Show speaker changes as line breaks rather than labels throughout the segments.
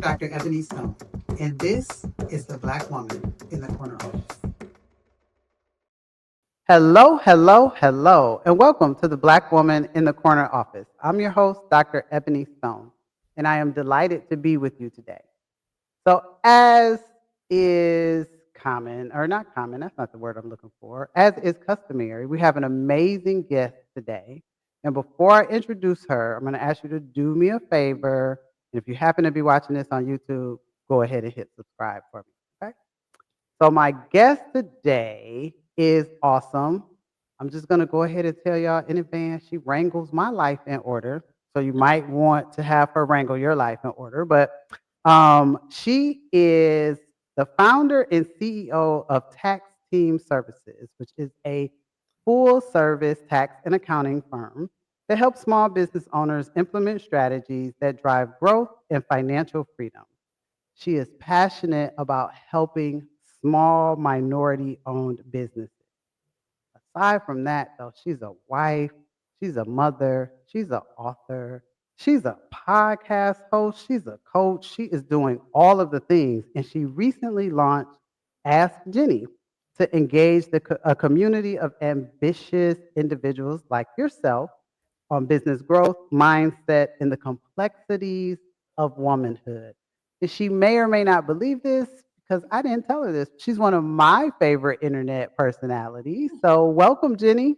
Dr. Ebony Stone, and this is the Black Woman in the Corner Office.
Hello, hello, hello, and welcome to the Black Woman in the Corner Office. I'm your host, Dr. Ebony Stone, and I am delighted to be with you today. So, as is common, or not common, that's not the word I'm looking for, as is customary, we have an amazing guest today. And before I introduce her, I'm going to ask you to do me a favor. And if you happen to be watching this on YouTube, go ahead and hit subscribe for me. Okay? So, my guest today is awesome. I'm just going to go ahead and tell y'all in advance, she wrangles my life in order. So, you might want to have her wrangle your life in order. But she is the founder and CEO of Tax Team Services, which is a full service tax and accounting firm that helps small business owners implement strategies that drive growth and financial freedom. She is passionate about helping small minority owned businesses. Aside from that, though, she's a wife, she's a mother, she's an author, she's a podcast host, she's a coach. She is doing all of the things. And she recently launched Ask Jenni to engage a community of ambitious individuals like yourself on business growth, mindset, and the complexities of womanhood. And she may or may not believe this because I didn't tell her this. She's one of my favorite internet personalities. So, welcome, Jenni.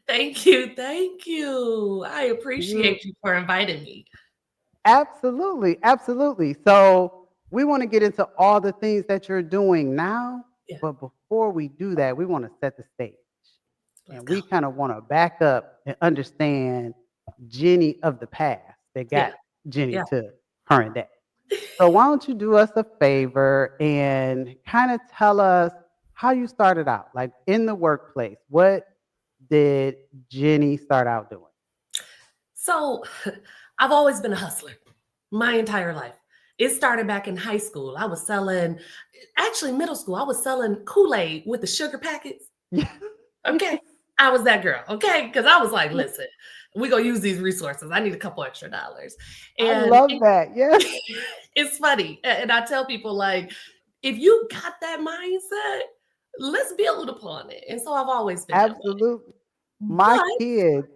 Thank you. Thank you. I
You
appreciate you for inviting me.
absolutely, absolutely. So, we want to get into all the things that you're doing now.
Yeah,
But before we do that, we want to set the stage.
let's
And
go.
we kind of want to back up and understand Jenni of the past that
Yeah,
got Jenni
yeah.
to current day. So why don't you do us a favor and kind of tell us how you started out, like in the workplace? What did Jenni start out doing?
So I've always been a hustler my entire life. It started back in high school. I was selling, actually, middle school, I was selling Kool-Aid with the sugar packets.
Yes.
Okay. I was that girl. Okay. Because I was like, listen, we're going to use these resources. I need a couple extra dollars.
I
And
love that. Yes.
it's funny. And I tell people, like, if you got that mindset, let's build upon it. And so I've always been that way.
Absolutely. My
But
kids,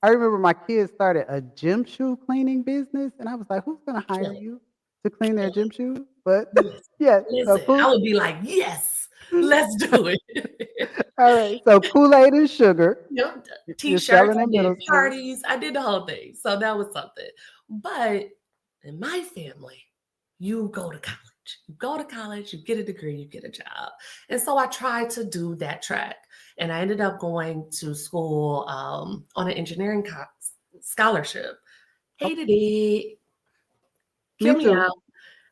I remember my kids started a gym shoe cleaning business, and I was like, who's going to hire
kill it,
you to clean their
kill
gym shoes? But
it. Listen,
yeah, so
listen, I
cool.
would be like, yes, let's do it.
All right. So Kool-Aid and sugar.
You know,
You're
t-shirts,
selling
I
in
did
middle school.
parties, I did the whole thing. So that was something. But in my family, you go to college. You go to college, you get a degree, you get a job. And so I tried to do that track. And I ended up going to school on an engineering scholarship. Hated it.
Me
Hear me
too.
out.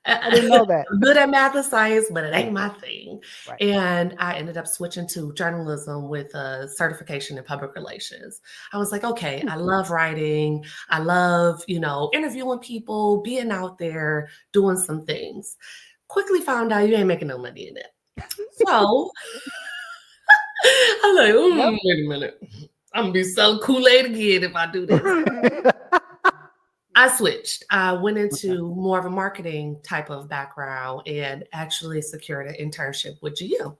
I didn't know that.
I'm good at math and science, but it ain't my thing.
Right.
And I ended up switching to journalism with a certification in public relations. I was like, okay, I love writing. I love, interviewing people, being out there, doing some things. Quickly found out you ain't making no money in it. So I'm like,
Yep.
wait a minute. I'm gonna be selling Kool-Aid again if I do this. I switched. I went
Okay.
into more of a marketing type of background and actually secured an internship with GM.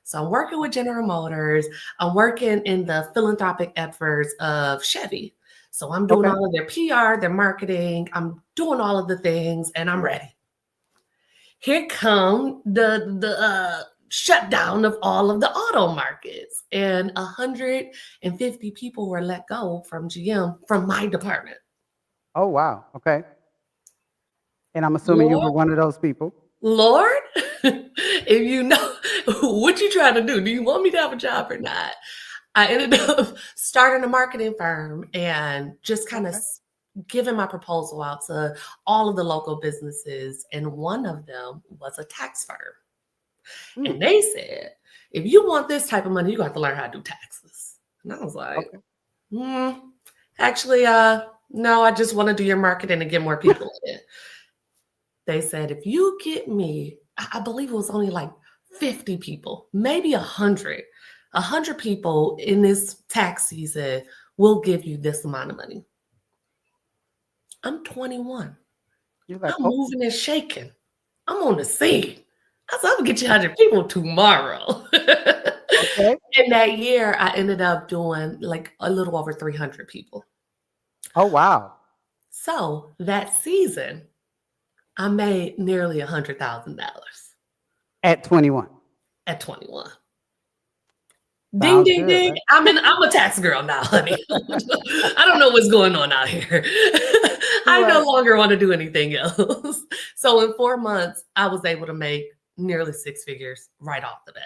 So I'm working with General Motors. I'm working in the philanthropic efforts of Chevy. So I'm doing
Okay.
all of their PR, their marketing. I'm doing all of the things, and I'm ready. Here come the shutdown of all of the auto markets, and 150 people were let go from GM from my department.
Oh, wow. Okay. And I'm assuming you
Lord,
were one of those people.
Lord, if you know what you trying to do you want me to have a job or not? I ended up starting a marketing firm and just kind of
Okay.
giving my proposal out to all of the local businesses. And one of them was a tax firm.
Mm,
And they said, if you want this type of money, you got to learn how to do taxes. And I was like,
okay.
hmm, actually, no, I just want to do your marketing and get more people in. They said, if you get me, I believe it was only like 50 people, maybe 100 people in this tax season will give you this amount of money. I'm 21.
You're like,
I'm
oh,
moving and shaking. I'm on the scene. I said, I'm gonna get you 100 people tomorrow.
okay.
In that year, I ended up doing like a little over 300 people.
Oh, wow.
So that season, I made nearly $100,000
At 21.
at 21. Ding,
Sounds
ding,
good,
ding.
right?
I'm a tax girl now, honey. I don't know what's going on out here. I no
Right.
longer want to do anything else. So in 4 months, I was able to make nearly six figures right off the bat.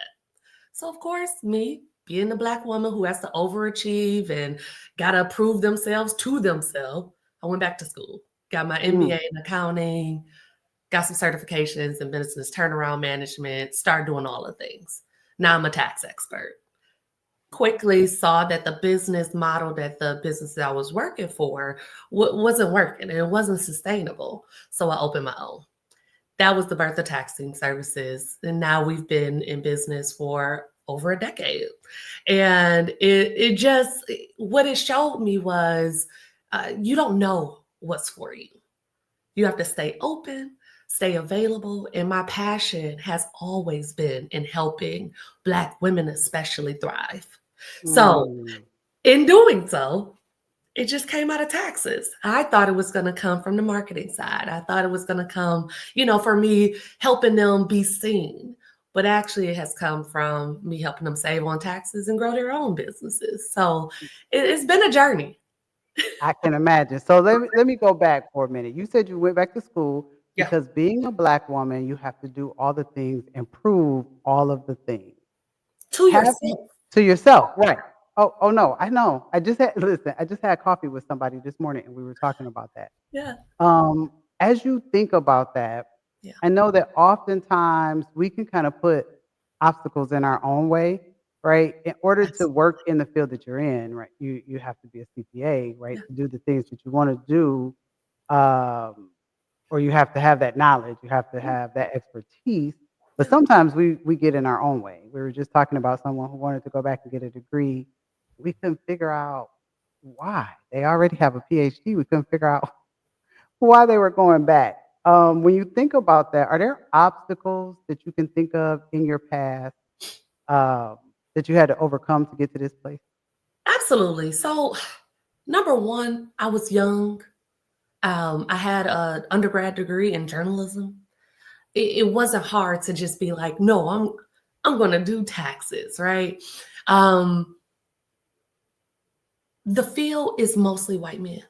So of course, me being the Black woman who has to overachieve and gotta prove themselves to themselves, I went back to school, got my
Mm.
MBA in accounting, got some certifications in business turnaround management, started doing all the things. Now I'm a tax expert. Quickly saw that the business model that the business that I was working for wasn't working and it wasn't sustainable. So I opened my own. That was the birth of taxing services. And now we've been in business for over a decade. And it just, what it showed me was you don't know what's for you. You have to stay open, stay available. And my passion has always been in helping Black women, especially, thrive. So,
Mm.
in doing so, it just came out of taxes. I thought it was going to come from the marketing side. I thought it was going to come, for me helping them be seen. But actually, it has come from me helping them save on taxes and grow their own businesses. So it's been a journey.
I can imagine. So let me go back for a minute. You said you went back to school
Yeah.
because being a Black woman, you have to do all the things and prove all of the things.
To
Have you
yourself.
to yourself, right? Oh no, I know. I just had coffee with somebody this morning and we were talking about that.
Yeah.
As you think about that,
Yeah.
I know that oftentimes we can kind of put obstacles in our own way, right? In order to
Absolutely.
work in the field that you're in, right? You have to be a CPA, right?
Yeah.
To do the things that you want to do, um, or you have to have that knowledge, you have to
Yeah.
have that expertise. But
Yeah.
sometimes we get in our own way. We were just talking about someone who wanted to go back and get a degree. We couldn't figure out why. They already have a PhD. We couldn't figure out why they were going back. When you think about that, are there obstacles that you can think of in your past um, that you had to overcome to get to this place?
Absolutely. So, number one, I was young. I had an undergrad degree in journalism. It wasn't hard to just be like, no, I'm going to do taxes, right? Um, the field is mostly white men.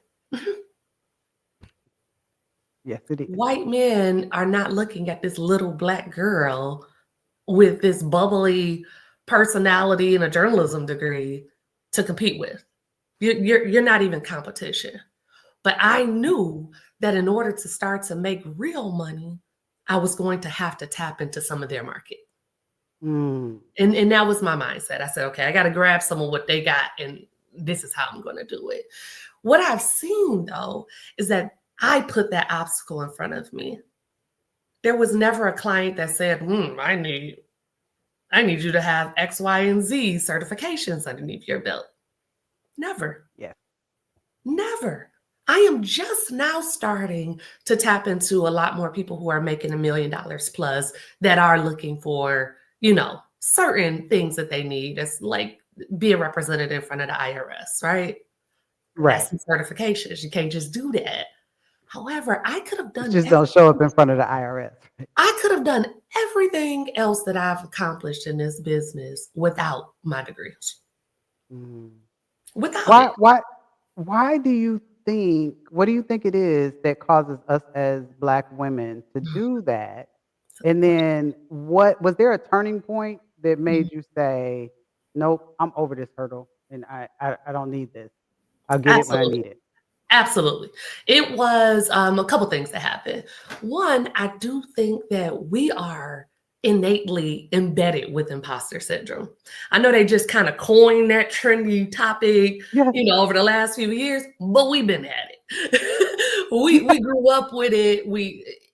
Yes, it is.
White men are not looking at this little Black girl with this bubbly personality and a journalism degree to compete with. You're not even competition. But I knew that in order to start to make real money, I was going to have to tap into some of their market.
Mm,
And that was my mindset. I said, okay, I got to grab some of what they got, and this is how I'm going to do it. What I've seen though is that I put that obstacle in front of me. There was never a client that said, I need you to have X, Y, and Z certifications underneath your belt. Never.
yes.
Never. I am just now starting to tap into a lot more people who are making $1 million plus that are looking for, certain things that they need. It's like being represented in front of the IRS, right? That's
Right.
some certifications. You can't just do that. However,
It just don't show up in front of the IRS.
I could have done everything else that I've accomplished in this business without my degrees.
Mm.
Without
Why
it.
why why do you think what do you think it is that causes us as Black women to do that?
That's a good
And
question.
then what was there a turning point that
Mhm.
made you say, "Nope, I'm over this hurdle and I don't need this. I'll get it when I
Absolutely.
need it."
Absolutely. It was a couple things that happened. One, I do think that we are innately embedded with imposter syndrome. I know they just kind of coined that trendy topic,
Yes.
over the last few years, but we've been at it. we grew up with it.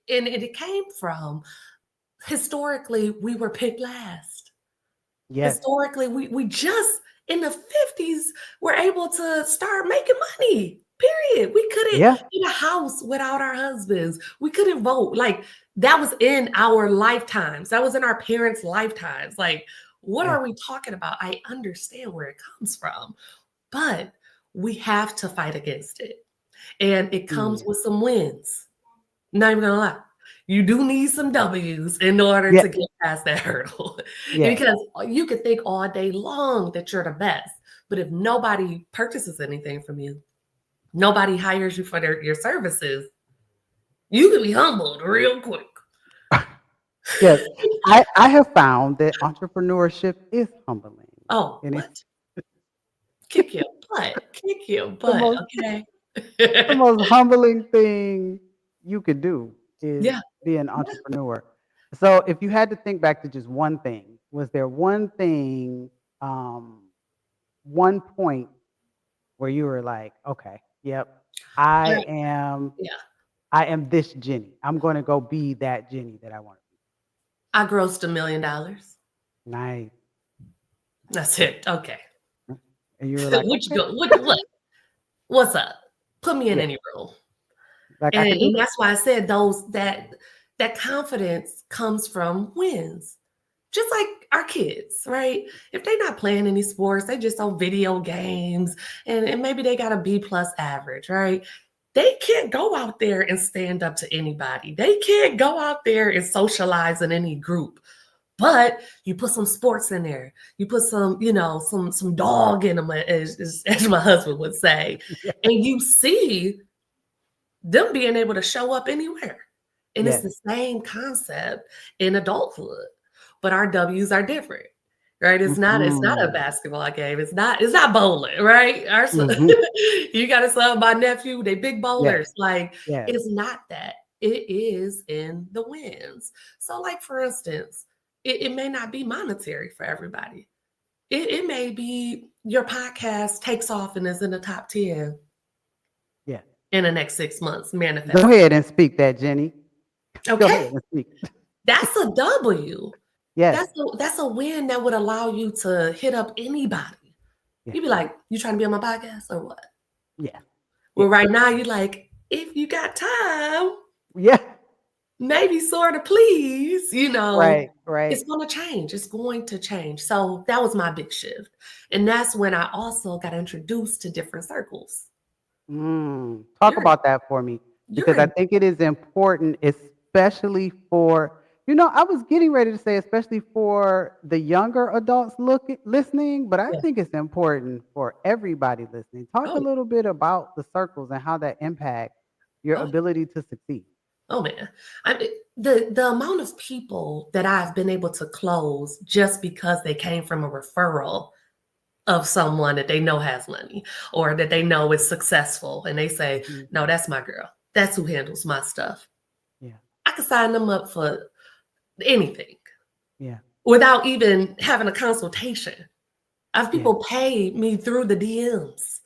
It came from historically we were picked last.
Yes.
Historically, we just in the 50s were able to start making money. Period. We couldn't
Yeah.
get a house without our husbands. We couldn't vote. Like that was in our lifetimes. That was in our parents' lifetimes. Like, what
Yeah.
are we talking about? I understand where it comes from, but we have to fight against it. And it comes
Mm.
with some wins. Not even gonna lie. You do need some W's in order
Yeah.
to get past that hurdle.
Yeah.
Because you could think all day long that you're the best, but if nobody purchases anything from you, nobody hires you for your services, you can be humbled real quick.
Yes. I have found that entrepreneurship is humbling.
Oh,
And
what?
it's
Kick your butt. Kick your
the
butt,
most
okay?
the most humbling thing you could do is
Yeah.
be an entrepreneur. So if you had to think back to just one thing, was there one thing, um, one point where you were like, okay, yep, I
Yeah.
am
Yeah.
I am this Jenny. I'm gonna go be that Jenny that I want to
I grossed $1 million.
be. Nice.
That's it. Okay.
And you were like,
What you
okay,
go? What? What's up? Put me in
yeah,
any room.
like I
And,
could do
and
this.
that's why I said those that confidence comes from wins. Just like our kids, right? If they're not playing any sports, they just on video games and maybe they got a B+ average, right? They can't go out there and stand up to anybody. They can't go out there and socialize in any group. But you put some sports in there. You put some, some dog in them, as my husband would say,
Yeah.
and you see them being able to show up anywhere. And it's
Yes.
the same concept in adulthood, but our W's are different, right? It's not a
Hmm.
basketball game. It's not bowling, right?
Hmm.
You got a son, my nephew, they big
Yes.
bowlers. Like
Yes.
it's not that. It is in the wins. So, like for instance, it may not be monetary for everybody. It may be your podcast takes off and is in the top 10
Yes.
in the next 6 months,
Go
manifest.
ahead and speak that, Jenny. Go
Okay,
ahead and speak.
that's a W.
Yes.
That's a win that would allow you to hit up anybody.
Yes.
You'd be like, "You trying to be on my podcast or what?"
Yes.
Well,
Yes.
right now you're like, "If you got time,
Yeah.
maybe sort of please."
Right. Right.
It's going to change. It's going to change. So that was my big shift, and that's when I also got introduced to different circles.
Talk
You're
about that for me
you're
because I
in.
think it is important, especially for, I was getting ready to say, especially for the younger adults listening, but I
Yeah.
think it's important for everybody listening. Talk a
Oh,
little bit about the circles and how that impacts your
oh,
ability to succeed.
oh man. I mean, the amount of people that I've been able to close just because they came from a referral of someone that they know has money or that they know is successful and they say,
Mhm.
no, that's my girl. That's who handles my stuff.
Yeah.
I could sign them up for anything
Yeah.
without even having a consultation. I've
Yeah.
people pay me through the DMs,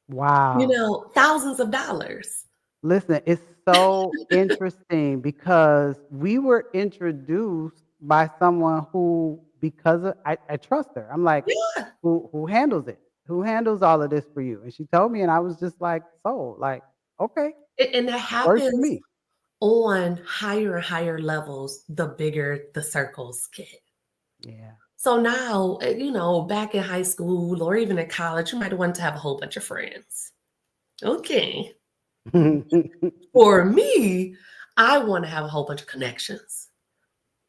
Wow.
thousands of dollars.
Listen, it's so interesting because we were introduced by someone who, because I trust her. I'm like,
Yeah.
who handles it? Who handles all of this for you? And she told me, and I was just like, so, like, okay,
And that
works for
happens
me.
on higher and higher levels, the bigger the circles get.
Yeah.
So now, back in high school or even in college, you might want to have a whole bunch of friends. Okay. For me, I want to have a whole bunch of connections.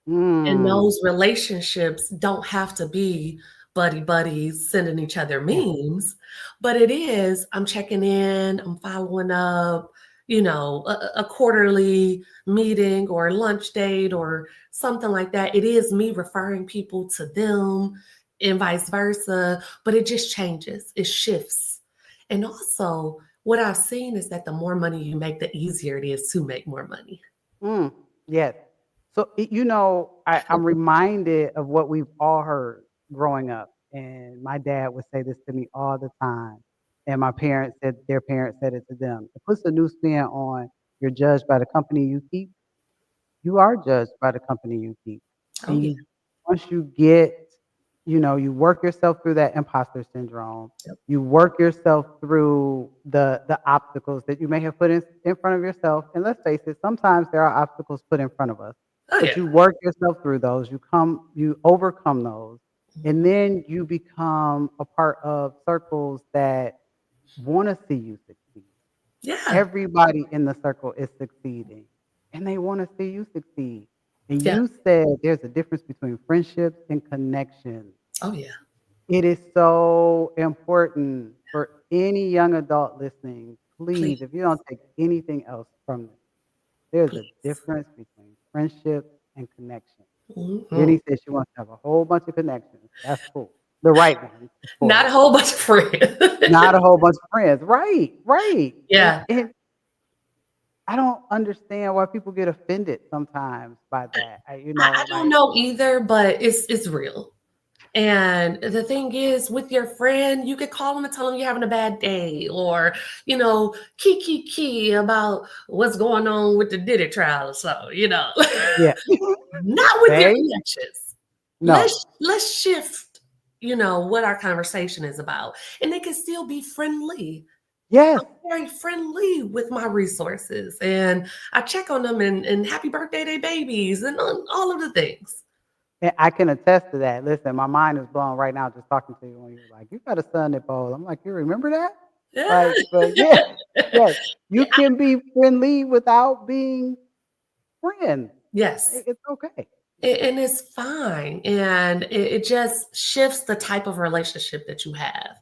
And
Mm.
those relationships don't have to be buddy buddies sending each other
Yeah.
memes, but it is I'm checking in, I'm following up, a quarterly meeting or a lunch date or something like that. It is me referring people to them and vice versa, but it just changes, it shifts. And also, what I've seen is that the more money you make, the easier it is to make more money.
Mm. Yes. So, I'm reminded of what we've all heard growing up. And my dad would say this to me all the time. And their parents said it to them. It puts a new spin on you're judged by the company you keep. You are judged by the company you keep.
Oh,
And
yeah.
once you get, you work yourself through that imposter syndrome.
Yep.
You work yourself through the obstacles that you may have put in front of yourself. And let's face it, sometimes there are obstacles put in front of us,
Oh
but
yeah.
you work yourself through those. You overcome those, and
Mhm.
then you become a part of circles that want to see you succeed.
Yeah.
Everybody in the circle is succeeding, and they want to see you succeed. And
Yeah.
you said there's a difference between friendships and connections.
Oh yeah.
It is so important for any young adult listening. Please,
Please.
if you don't take anything else from this, there's a
Please.
difference between friendship and connection.
Mhm.
Jenny says she wants to have a whole bunch of connections. That's cool. The right ones, of
Not
course.
a whole bunch of friends.
Not a whole bunch of friends. Right, right.
Yeah.
And I don't understand why people get offended sometimes by that.
I don't know either, but it's real. And the thing is, with your friend, you could call them and tell them you're having a bad day, or key about what's going on with the Diddy trial or so.
yeah.
Not with your
They
connections.
no.
Let's shift, what our conversation is about, and they can still be friendly.
Yes.
Very friendly with my resources, and I check on them and happy birthday, they babies, and all of the things.
And I can attest to that. Listen, my mind is blown right now just talking to you when you're like, "You got a son that bowls." I'm like, "You remember that?"
Yeah.
Like, but yeah, yes, you
Yeah.
can be friendly without being friends.
Yes.
It's okay.
And it's fine. And it just shifts the type of relationship that you have.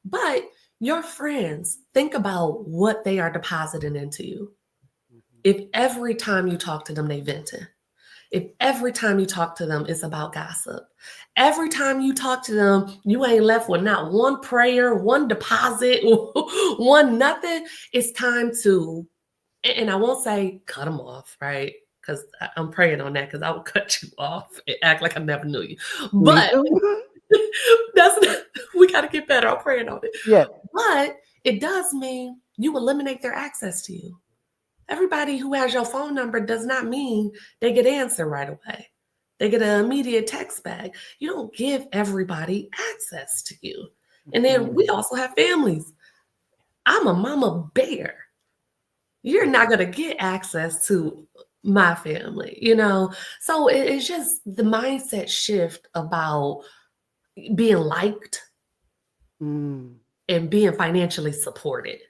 But your friends, think about what they are depositing into you.
Mhm.
If every time you talk to them, they venting, if every time you talk to them, it's about gossip, every time you talk to them, you ain't left with not one prayer, one deposit, one nothing, it's time to, and I won't say cut them off, right? Because I'm praying on that because I will cut you off and act like I never knew you.
Me
But
too.
that's not, we got to get better. I'm praying on it.
Yeah.
But it does mean you eliminate their access to you. Everybody who has your phone number does not mean they get answer right away. They get an immediate text back. You don't give everybody access to you. And then we
Mhm.
also have families. I'm a mama bear. You're not going to get access to my family. So it's just the mindset shift about being liked
Mm.
and being financially supported.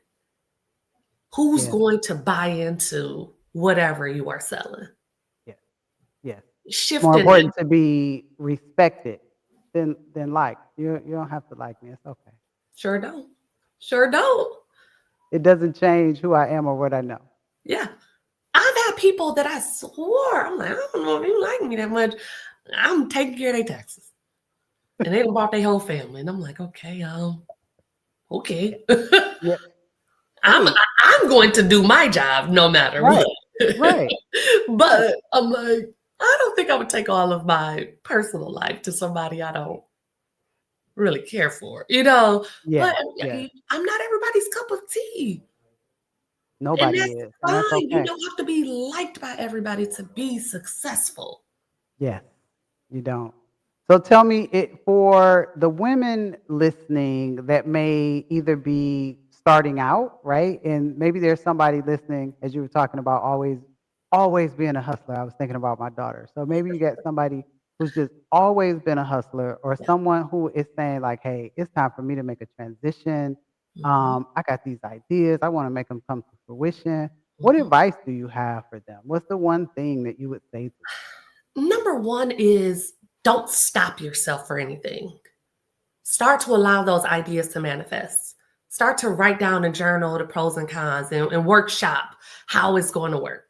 Who's
Yes.
going to buy into whatever you are selling?
Yes. Yes. It's more
Shifting that.
important to be respected than liked. You don't have to like me. It's okay.
Sure don't. Sure don't.
It doesn't change who I am or what I know.
Yeah. I've had people that I swore, I'm like, I don't know if you like me that much. I'm taking care of their taxes. And they done bought their whole family. And I'm like, okay.
Yeah.
I'm
Hey.
I'm going to do my job no matter what.
Right. Right. Right.
But I'm like, I don't think I would take all of my personal life to somebody I don't really care for. But
Yes. Yes.
I'm not everybody's cup of tea. And
Nobody
that's
is, and that's
fine. You
okay.
don't have to be liked by everybody to be successful.
Yes, you don't. So tell me, for the women listening that may either be starting out, right? And maybe there's somebody listening, as you were talking about, always being a hustler. I was thinking about my daughter. So maybe you get somebody who's just always been a hustler, or
Yeah.
someone who is saying like, "Hey, it's time for me to make a transition.
Mhm,
I got these ideas. I want to make them come to fruition." What
mhm.
advice do you have for them? What's the one thing that you would say to them?
Number one is don't stop yourself for anything. Start to allow those ideas to manifest. Start to write down and journal the pros and cons and workshop how it's going to work.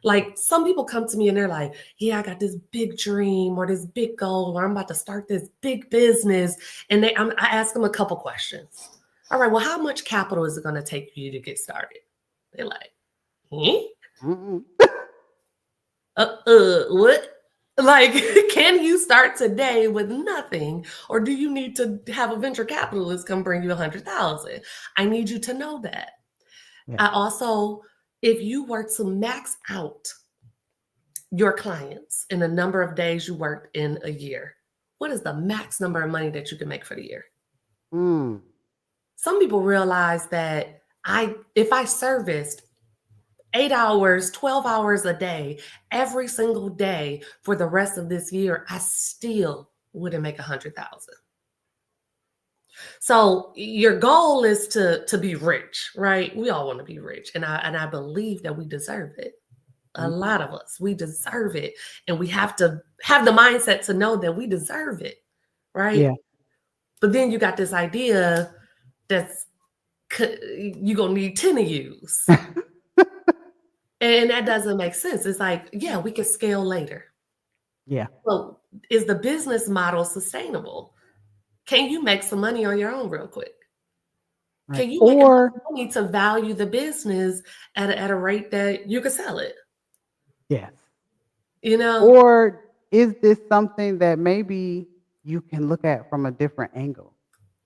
Like some people come to me and they're like, yeah, I got this big dream or this big goal, or I'm about to start this big business. And I ask them a couple questions. All right, well, how much capital is it going to take for you to get started? They're like, eh?
Mm-mm.
What? Like, can you start today with nothing, or do you need to have a venture capitalist come bring you 100,000? I need you to know that.
Yeah.
I also, if you were to max out your clients in the number of days you worked in a year, what is the max number of money that you can make for the year?
Mm.
Some people realize that if I serviced 8 hours, 12 hours a day, every single day for the rest of this year, I still wouldn't make 100,000. So your goal is to be rich, right? We all want to be rich. And I believe that we deserve it. A lot of us, we deserve it. And we have to have the mindset to know that we deserve it, right?
Yeah.
But then you got this idea that's you're going to need 10 of yous. And that doesn't make sense. It's like, yeah, we can scale later.
Yeah.
So is the business model sustainable? Can you make some money on your own real quick?
Right.
Can you make enough money to value the business at a rate that you could sell it?
Yes.
You know?
Or is this something that maybe you can look at from a different angle,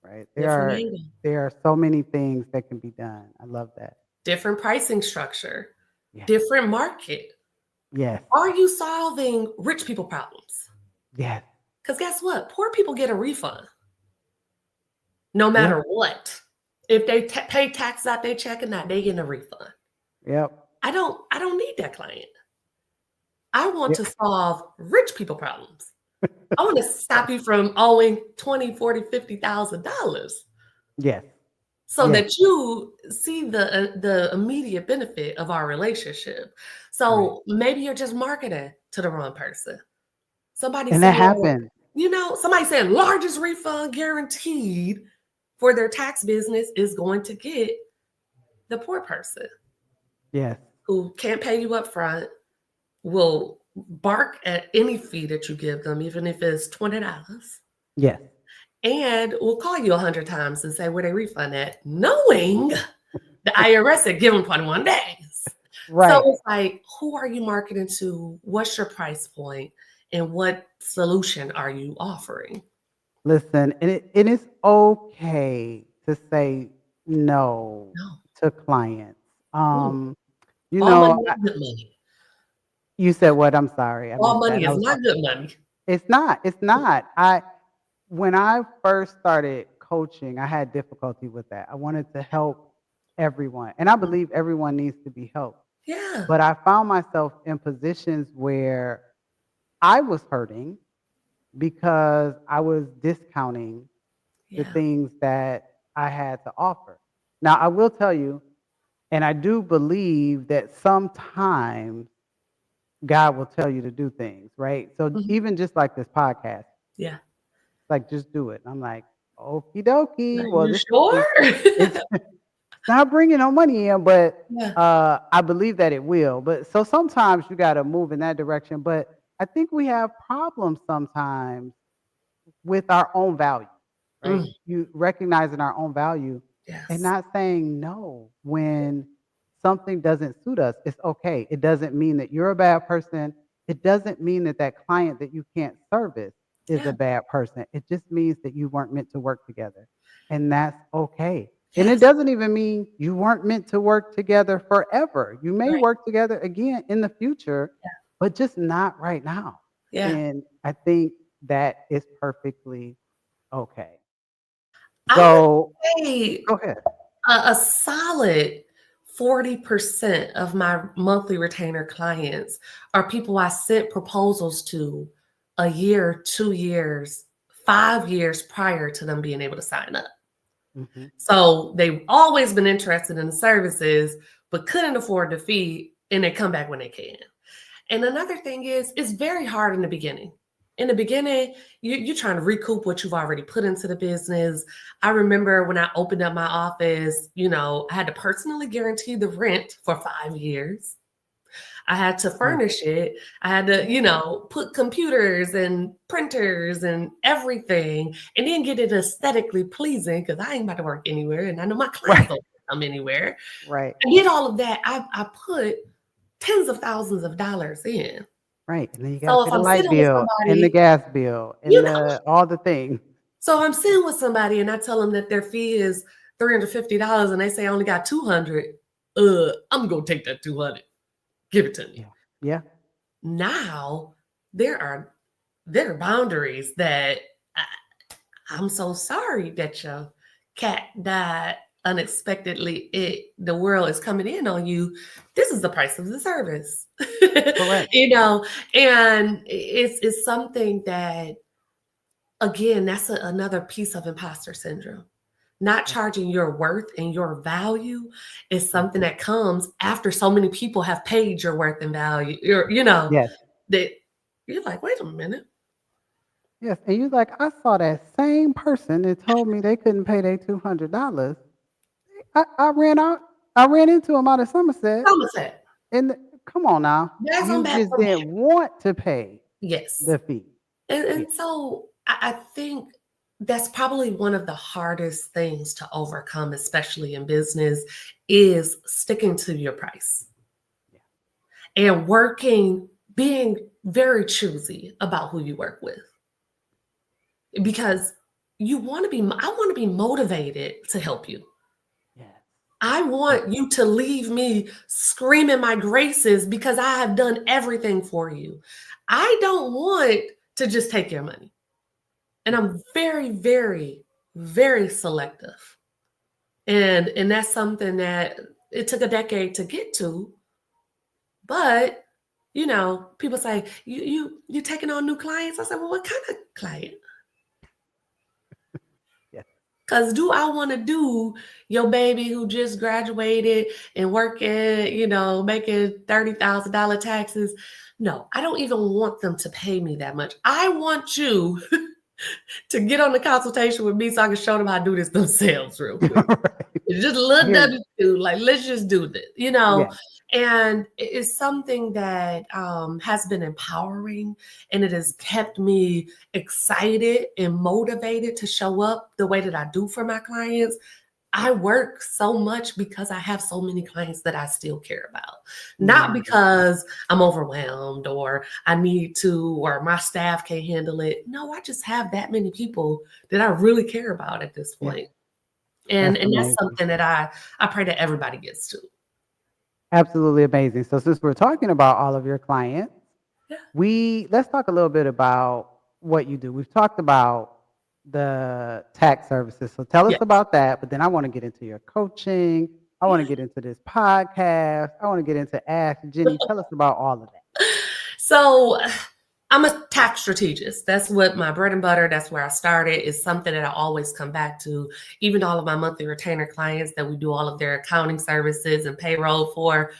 right?
Different angle.
There are so many things that can be done. I love that.
Different pricing structure.
Yes.
Different market.
Yes.
Are you solving rich people problems?
Yes.
Because guess what? Poor people get a refund. No matter what. If they pay taxes out their check or not, they get a refund.
Yep.
I don't need that client. I want to solve rich people problems. I want to stop you from owing $20,000, $40,000, $50,000.
Yes.
So that you see the immediate benefit of our relationship. So maybe you're just marketing to the wrong person. Somebody
and that happened.
Somebody said largest refund guaranteed for their tax business is going to get the poor person.
Yes.
Who can't pay you up front, will bark at any fee that you give them, even if it's $20.
Yes.
And will call you 100 times and say where they refund at, knowing the IRS had given 21 days.
Right.
So it's like, who are you marketing to? What's your price point? And what solution are you offering?
Listen, and it is okay to say no to clients.
All
You
money
know,
is good money.
you said what? I'm sorry. I
All
missed
money
that.
is not good money.
It's not. It's not. When I first started coaching, I had difficulty with that. I wanted to help everyone, and I believe everyone needs to be helped.
Yeah.
But I found myself in positions where I was hurting because I was discounting the things that I had to offer. Now, I will tell you, and I do believe that sometimes God will tell you to do things, right? So even just like this podcast,
Yeah.
like just do it. I'm like, okie dokie.
Are
Well,
you
this
sure?
it's not bringing no money in, but
Yeah.
I believe that it will. But so sometimes you got to move in that direction. But I think we have problems sometimes with our own value, right? You recognizing our own value and
Yes.
not saying no when something doesn't suit us. It's okay. It doesn't mean that you're a bad person. It doesn't mean that that client that you can't service is
Yeah.
a bad person. It just means that you weren't meant to work together. And that's okay. And it
Yes.
doesn't even mean you weren't meant to work together forever. You may
Right.
work together again in the future,
Yeah.
but just not right now.
Yeah.
And I think that is perfectly okay.
I
So
would say
go ahead.
a solid 40% of my monthly retainer clients are people I sent proposals to a year, 2 years, 5 years prior to them being able to sign up.
Mhm.
So they've always been interested in the services, but couldn't afford the fee, and they come back when they can. And another thing is, it's very hard in the beginning. In the beginning, you're trying to recoup what you've already put into the business. I remember when I opened up my office, I had to personally guarantee the rent for 5 years. I had to furnish it. I had to, put computers and printers and everything, and then get it aesthetically pleasing because I ain't about to work anywhere, and I know my clients don't come anywhere.
Right.
I did all of that. I put tens of thousands of dollars in.
Right. And then you got to
So
pay
if
the
I'm
light
sitting with
bill and the
somebody,
gas bill and all the things.
so I'm sitting with somebody and I tell them that their fee is $350 and they say I only got 200. I'm gonna take that 200. Give it to me.
Yeah.
Now there are there are boundaries that I'm so sorry that your cat died unexpectedly. The world is coming in on you. This is the price of the service.
Correct.
And it's something that, again, that's another piece of imposter syndrome. Not charging your worth and your value is something that comes after so many people have paid your worth and value.
Yes.
That you're like, wait a minute.
Yes. And you like, I saw that same person that told me they couldn't pay their $200. I ran out. I ran into him out of Somerset,
Somerset.
and come on now,
That's on
you
back
just
from
didn't want to pay
Yes.
the fee. Yeah.
And so I think that's probably one of the hardest things to overcome, especially in business, is sticking to your price and being very choosy about who you work with. Because I want to be motivated to help you.
Yes.
I want you to leave me screaming my graces because I have done everything for you. I don't want to just take your money. And I'm very, very, very selective. And that's something that it took a decade to get to. But, people say, you taking on new clients? I said, well, what kind of client? Because do I want to do your baby who just graduated and working, making $30,000 taxes? No, I don't even want them to pay me that much. I want you to get on the consultation with me so I can show them how to do this themselves real quick. It's just a little W2, like, let's just do this, And it's something that has been empowering, and it has kept me excited and motivated to show up the way that I do for my clients. I work so much because I have so many clients that I still care about, not because I'm overwhelmed or I need to, or my staff can't handle it. No, I just have that many people that I really care about at this point. And that's something that I pray that everybody gets to.
Absolutely amazing. So since we're talking about all of your clients, let's talk a little bit about what you do. We've talked about the tax services. So tell us about that, but then I want to get into your coaching. I want to get into this podcast. I want to get into Ask Jenni. Tell us about all of that.
So I'm a tax strategist. That's what my bread and butter, that's where I started. Is something that I always come back to. Even all of my monthly retainer clients that we do all of their accounting services and payroll for,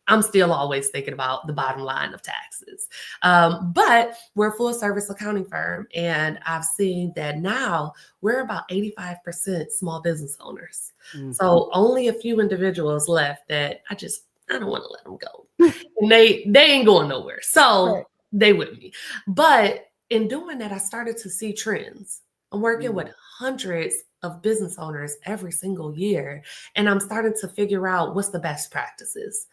I'm still always thinking about the bottom line of taxes. But we're a full service accounting firm, and I've seen that now we're about 85% small business owners. So only a few individuals left that I don't want to let them go. And they ain't going nowhere. So they with me. But in doing that, I started to see trends. I'm working with hundreds of business owners every single year, and I'm starting to figure out what's the best practices.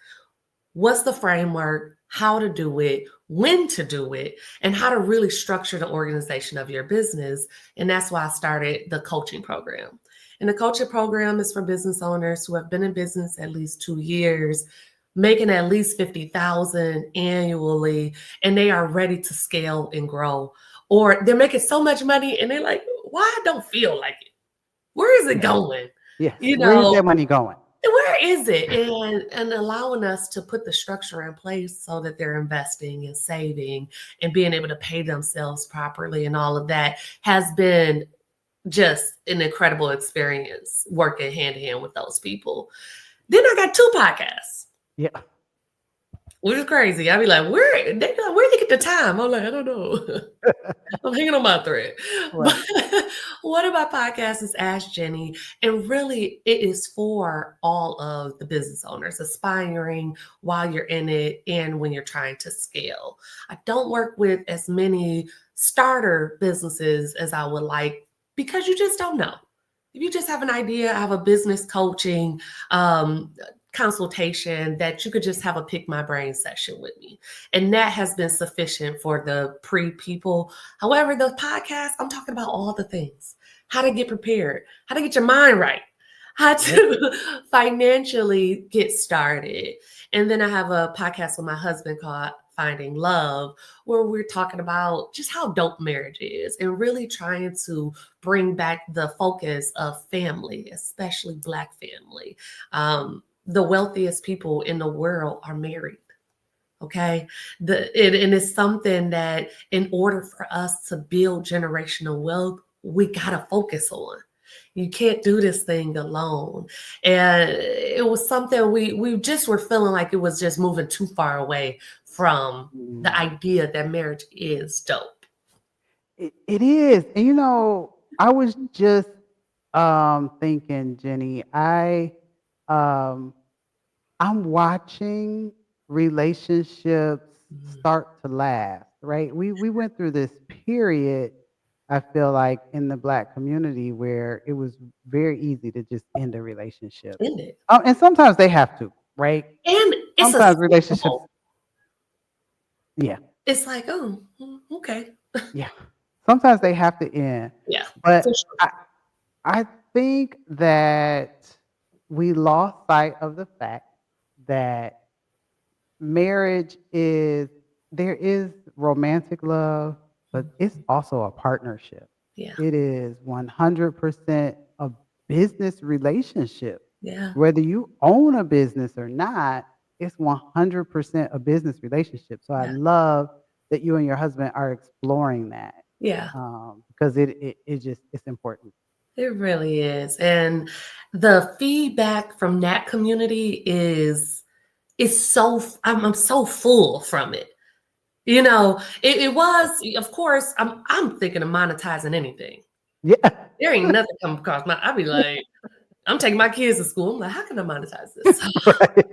What's the framework, how to do it, when to do it, and how to really structure the organization of your business. And that's why I started the coaching program. And the coaching program is for business owners who have been in business at least 2 years, making at least $50,000 annually, and they are ready to scale and grow. Or they're making so much money and they're like, why I don't feel like it? Where is it going?
Yes. Where is that money going?
Where is it? And allowing us to put the structure in place so that they're investing and saving and being able to pay themselves properly and all of that has been just an incredible experience working hand in hand with those people. Then I got 2 podcasts.
Yeah.
Which is crazy. I'd be like, where they get the time? I'm like, I don't know. I'm hanging on my thread. Right. But one of my podcasts is Ask Jenni. And really, it is for all of the business owners aspiring while you're in it and when you're trying to scale. I don't work with as many starter businesses as I would like because you just don't know. If you just have an idea, I have a business coaching consultation that you could just have a pick my brain session with me. And that has been sufficient for the pre-people. However, the podcast, I'm talking about all the things, how to get prepared, how to get your mind right, how to financially get started. And then I have a podcast with my husband called Finding Love, where we're talking about just how dope marriage is and really trying to bring back the focus of family, especially Black family. The wealthiest people in the world are married. Okay. And it's something that in order for us to build generational wealth, we got to focus on. You can't do this thing alone. And it was something we just were feeling like it was just moving too far away from the idea that marriage is dope.
It is. And I was just thinking, Jenny, um I'm watching relationships
Mhm.
start to last, right? We went through this period, I feel like, in the Black community where it was very easy to just end a relationship.
Isn't it?
And sometimes they have to, right?
And it's
Sometimes relationships,
acceptable.
yeah,
It's like, oh, okay.
yeah. Sometimes they have to end.
Yeah, for
But
sure.
I think that we lost sight of the fact that marriage is there is romantic love, but it's also a partnership.
Yeah,
It is 100% a business relationship.
yeah,
Whether you own a business or not, it's 100% a business relationship. So I
yeah,
love that you and your husband are exploring that,
yeah.
because it just it's important.
It really is. And the feedback from that community is so I'm so full from it. It was, of course, I'm thinking of monetizing anything.
Yeah.
There ain't nothing come across my I'd be like, I'm taking my kids to school. I'm like, how can I monetize this?
Right.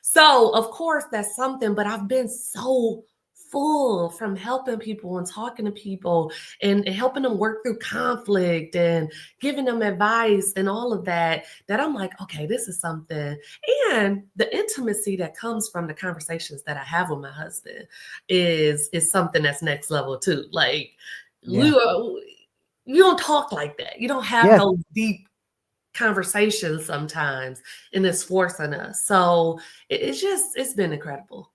So, of course, that's something, but I've been so full from helping people and talking to people and helping them work through conflict and giving them advice and all of that, that I'm like, okay, this is something. And the intimacy that comes from the conversations that I have with my husband is something that's next level too. Like we
Yeah.
were, you don't talk like that. You don't have
Yes.
those deep conversations sometimes, and it's forcing us. So it's been incredible.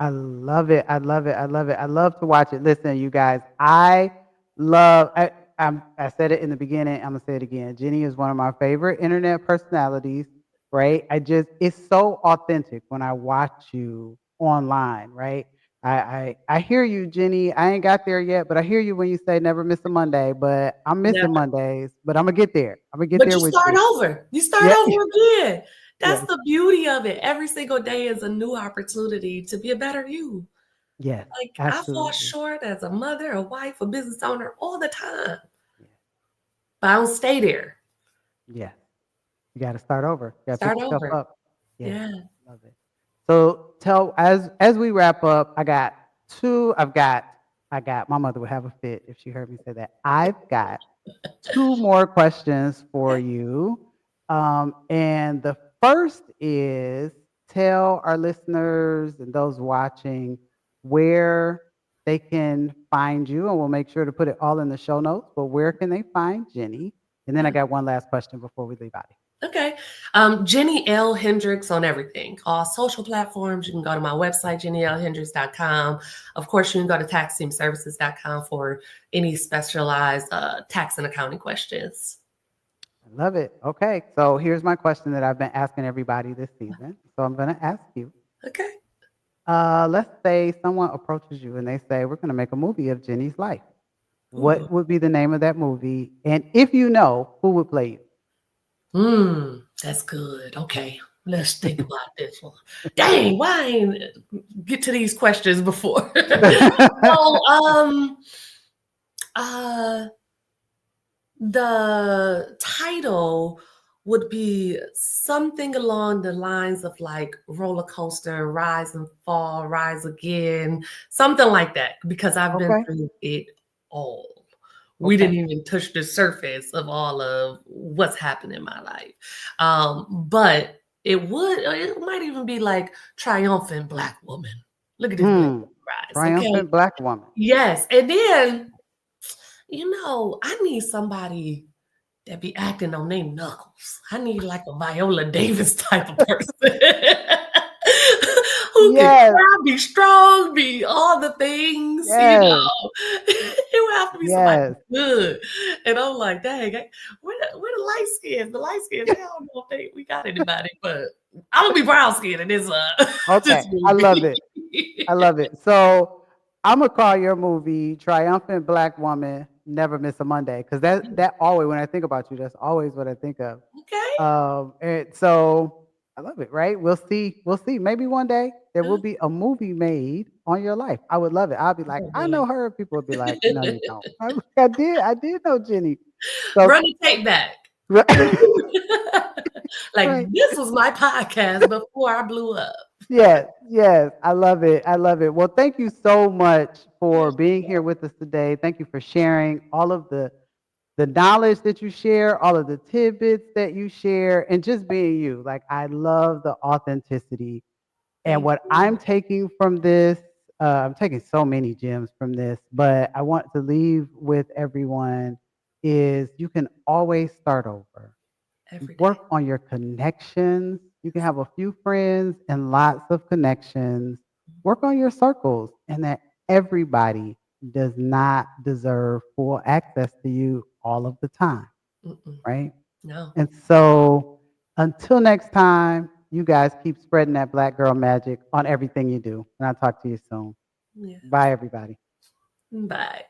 I love it. I love it. I love it. I love to watch it. Listen, you guys, I love. I said it in the beginning. I'm gonna say it again. Jenny is one of my favorite internet personalities. Right? It's so authentic when I watch you online. Right? I hear you, Jenny. I ain't got there yet, but I hear you when you say never miss a Monday. But I'm missing
Never.
Mondays. But I'm gonna get there. I'm gonna get
But
there
you
with
start
you.
over. You start
Yeah.
over again. That's
Yes.
the beauty of it. Every single day is a new opportunity to be a better you.
Yes.
Like I fall
Absolutely.
short as a mother, a wife, a business owner all the time.
Yeah.
But I don't stay there.
Yes. You got to start over. You got to pick
Start
yourself
over.
up. Yes,
Yeah.
love it. So tell as we wrap up, I got two. I got. My mother would have a fit if she heard me say that. I've got two more questions for
Okay.
you, and the first is tell our listeners and those watching where they can find you, and we'll make sure to put it all in the show notes. But where can they find Jenny? And then I got one last question before we leave out.
Okay. Jenni L. Hendrix on everything. All social platforms. You can go to my website, JenniLHendrix.com. Of course, you can go to taxteamservices.com for any specialized tax and accounting questions.
I love it. Okay, so here's my question that I've been asking everybody this season. So I'm going to ask you.
Okay.
Let's say someone approaches you and they say, "We're going to make a movie of Jenny's life."
Ooh.
What would be the name of that movie? And if you know, who would play
That's good. Okay. Let's think about this one. Dang, why I ain't get to these questions before? So, uh, the title would be something along the lines of like roller coaster, rise and fall, rise again, something like that, because I've
you?
been
Okay,
through it all. We
okay.
didn't even touch the surface of all of what's happened in my life. But it might even be like triumphant Black woman. Look at this Black
Hmm.
woman rise, okay?
Triumphant Black Woman.
Yes. And then, I need somebody that be acting on their knuckles. I need like a Viola Davis type of person who can
Yes,
cry, be strong, be all the things,
yes,
it would have to be somebody
yes.
good. And I'm like, dang, where the light skins? The light skins, I don't know if we got anybody, but I'm gonna be brown skinned in this
Okay,
this
I love
movie.
it. I love it. So I'm gonna call your movie "Triumphant Black Woman." Never miss a Monday, because that always, when I think about you, that's always what I think of.
Okay.
And so I love it. Right? We'll see. We'll see. Maybe one day there will be a movie made on your life. I would love it. I'll be like,
Oh
I
boy.
know her. People would be like, no, you don't. I'm like, I did know Jenny. So
Run the tape back. Like
right.
this was my podcast before I blew up.
Yes, yes. I love it. I love it. Well, thank you so much for
Yes.
being here with us today. Thank you for sharing all of the knowledge that you share, all of the tidbits that you share, and just being you. Like, I love the authenticity. And
Thank
what I'm
you.
taking from this, I'm taking so many gems from this, but I want to leave with everyone is you can always start over.
Every day.
Work on your connections. You can have a few friends and lots of connections. Work on your circles, and that everybody does not deserve full access to you all of the time,
Mm-mm.
right?
No.
And so until next time, you guys keep spreading that black girl magic on everything you do. And I'll talk to you soon.
Yeah.
Bye, everybody.
Bye.